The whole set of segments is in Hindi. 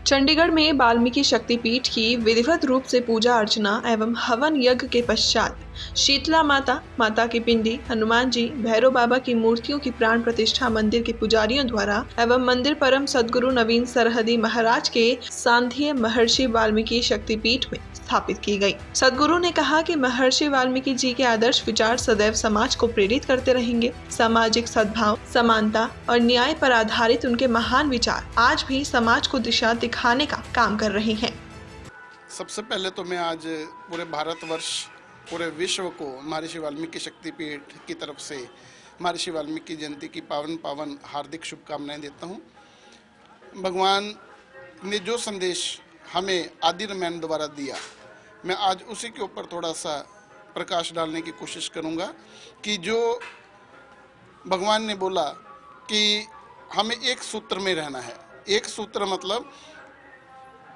चंडीगढ़ में वाल्मीकि शक्तिपीठ की विधिवत रूप से पूजा अर्चना एवं हवन यज्ञ के पश्चात शीतला माता, माता की पिंडी, हनुमान जी, भैरव बाबा की मूर्तियों की प्राण प्रतिष्ठा मंदिर के पुजारियों द्वारा एवं मंदिर परम सद्गुरु नवीन सरहदी महाराज के सांध्य महर्षि वाल्मीकि शक्तिपीठ में स्थापित की गई। सद्गुरु ने कहा कि महर्षि वाल्मीकि जी के आदर्श विचार सदैव समाज को प्रेरित करते रहेंगे। सामाजिक सद्भाव, समानता और न्याय पर आधारित उनके महान विचार आज भी समाज को दिशा दिखाने का काम कर रहे हैं। सबसे पहले तो मैं आज पूरे भारतवर्ष, पूरे विश्व को महर्षि वाल्मीकि शक्तिपीठ की तरफ से महर्षि वाल्मीकि जयंती की पावन हार्दिक शुभकामनाएं देता हूं। भगवान ने जो संदेश हमें आदि रामायण द्वारा दिया, मैं आज उसी के ऊपर थोड़ा सा प्रकाश डालने की कोशिश करूंगा कि जो भगवान ने बोला कि हमें एक सूत्र में रहना है। एक सूत्र मतलब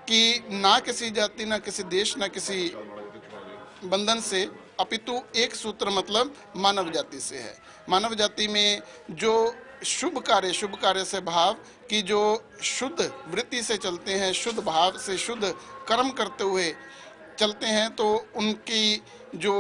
कि ना किसी जाति, ना किसी देश, ना किसी बंधन से, अपितु एक सूत्र मतलब मानव जाति से है। मानव जाति में जो शुभ कार्य से भाव कि जो शुद्ध वृत्ति से चलते हैं, शुद्ध भाव से शुद्ध कर्म करते हुए चलते हैं, तो उनकी जो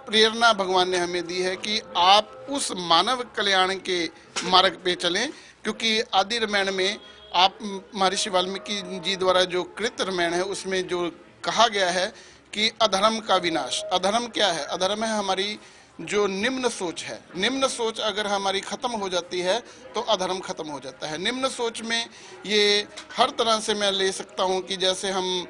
प्रेरणा भगवान ने हमें दी है कि आप उस मानव कल्याण के मार्ग पे चलें। क्योंकि आदि रामायण में आप महर्षि वाल्मीकि जी द्वारा जो कृत रामायण है उसमें जो कहा गया है कि अधर्म का विनाश। अधर्म क्या है? अधर्म है हमारी जो निम्न सोच है। निम्न सोच अगर हमारी ख़त्म हो जाती है तो अधर्म खत्म हो जाता है। निम्न सोच में ये हर तरह से मैं ले सकता हूँ कि जैसे हम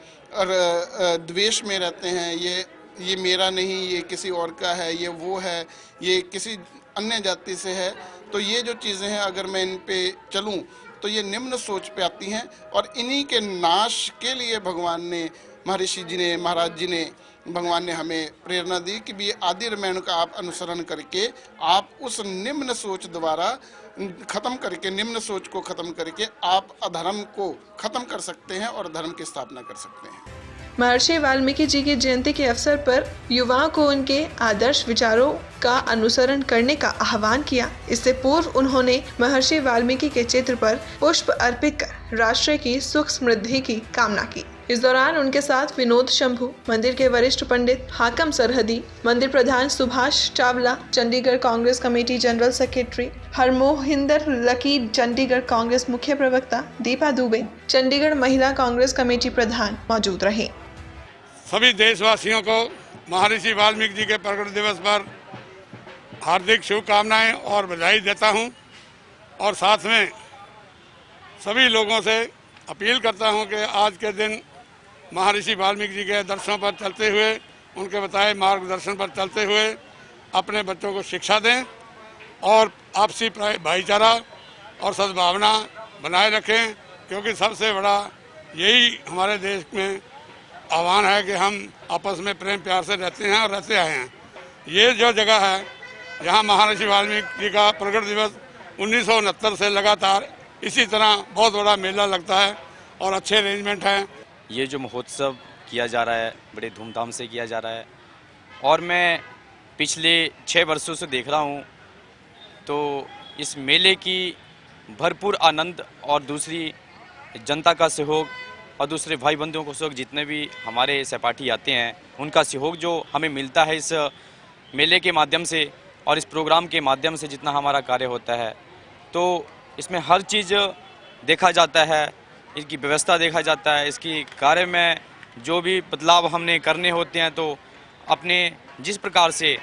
द्वेष में रहते हैं, ये मेरा नहीं, ये किसी और का है, ये वो है, ये किसी अन्य जाति से है, तो ये जो चीज़ें हैं अगर मैं इन पे चलूँ तो ये निम्न सोच पे आती हैं। और इन्हीं के नाश के लिए भगवान ने, महर्षि जी ने, महाराज जी ने, भगवान ने हमें प्रेरणा दी कि भी आदि रामायण का आप अनुसरण करके आप उस निम्न सोच द्वारा खत्म करके, निम्न सोच को खत्म करके आप अधर्म को खत्म कर सकते हैं और धर्म की स्थापना कर सकते हैं। महर्षि वाल्मीकि जी की जयंती के अवसर पर युवाओं को उनके आदर्श विचारों का अनुसरण करने का आह्वान किया। इससे पूर्व उन्होंने महर्षि वाल्मीकि के चित्र पर पुष्प अर्पित कर राष्ट्र की सुख समृद्धि की कामना की। इस दौरान उनके साथ विनोद शंभू, मंदिर के वरिष्ठ पंडित हाकम सरहदी, मंदिर प्रधान Subhash Chawla, Chandigarh Congress committee general secretary Harmohinder Lakir, Chandigarh Congress मुख्य प्रवक्ता दीपा दुबे, चंडीगढ़ महिला कांग्रेस कमेटी प्रधान मौजूद रहे। सभी देशवासियों को महर्षि वाल्मीकि जी के प्रकट दिवस पर हार्दिक शुभकामनाएं और बधाई देता हूं। और साथ में सभी लोगों से अपील करता हूं कि आज के दिन महर्षि वाल्मीकि जी के दर्शनों पर चलते हुए, उनके बताए मार्गदर्शन पर चलते हुए अपने बच्चों को शिक्षा दें और आपसी भाईचारा और सद्भावना बनाए रखें। क्योंकि सबसे बड़ा यही हमारे देश में आह्वान है कि हम आपस में प्रेम प्यार से रहते हैं और रहते आए हैं। ये जो जगह है, यहाँ महर्षि वाल्मीकि जी का प्रकट दिवस 1969 से लगातार इसी तरह बहुत बड़ा मेला लगता है और अच्छे अरेंजमेंट हैं। ये जो महोत्सव किया जा रहा है बड़े धूमधाम से किया जा रहा है और मैं पिछले 6 वर्षों से देख रहा हूँ, तो इस मेले की भरपूर आनंद और दूसरी जनता का सहयोग और दूसरे भाई बंधुओं को सहयोग, जितने भी हमारे सहपाठी आते हैं उनका सहयोग जो हमें मिलता है इस मेले के माध्यम से और इस प्रोग्राम के माध्यम से, जितना हमारा कार्य होता है, तो इसमें हर चीज़ देखा जाता है, इसकी व्यवस्था देखा जाता है, इसकी कार्य में जो भी बदलाव हमने करने होते हैं, तो अपने जिस प्रकार से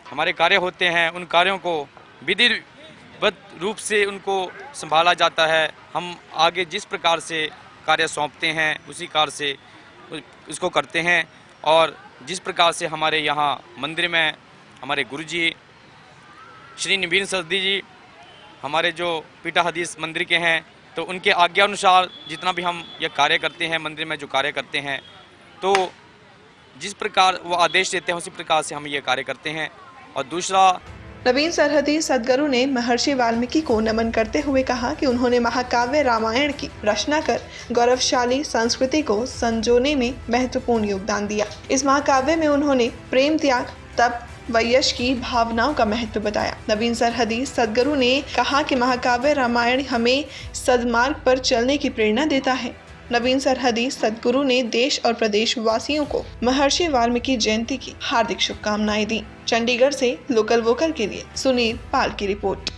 हमारे कार्य होते हैं उन कार्यों को विधिवत रूप से उनको संभाला जाता है। हम आगे जिस प्रकार से कार्य सौंपते हैं उसी कार्य से उसको करते हैं। और जिस प्रकार से हमारे यहाँ मंदिर में हमारे गुरुजी श्री नवीन सरहदी जी हमारे जो पीठा हदीस मंदिर के हैं, तो उनके आज्ञा अनुसार जितना भी हम ये कार्य करते हैं, मंदिर में जो कार्य करते हैं, तो जिस प्रकार वो आदेश देते हैं उसी प्रकार से हम ये कार्य करते हैं। और दूसरा, नवीन सरहदी सद्गुरु ने महर्षि वाल्मीकि को नमन करते हुए कहा कि उन्होंने महाकाव्य रामायण की रचना कर गौरवशाली संस्कृति को संजोने में महत्वपूर्ण योगदान दिया। इस महाकाव्य में उन्होंने प्रेम, त्याग, तप व यश की भावनाओं का महत्व बताया। नवीन सरहदी सद्गुरु ने कहा कि महाकाव्य रामायण हमें सद्मार्ग पर चलने की प्रेरणा देता है। नवीन सरहदी सद्गुरु ने देश और प्रदेश वासियों को महर्षि वाल्मीकि जयंती की हार्दिक शुभकामनाएं दी। चंडीगढ़ से लोकल वोकल के लिए सुनील पाल की रिपोर्ट।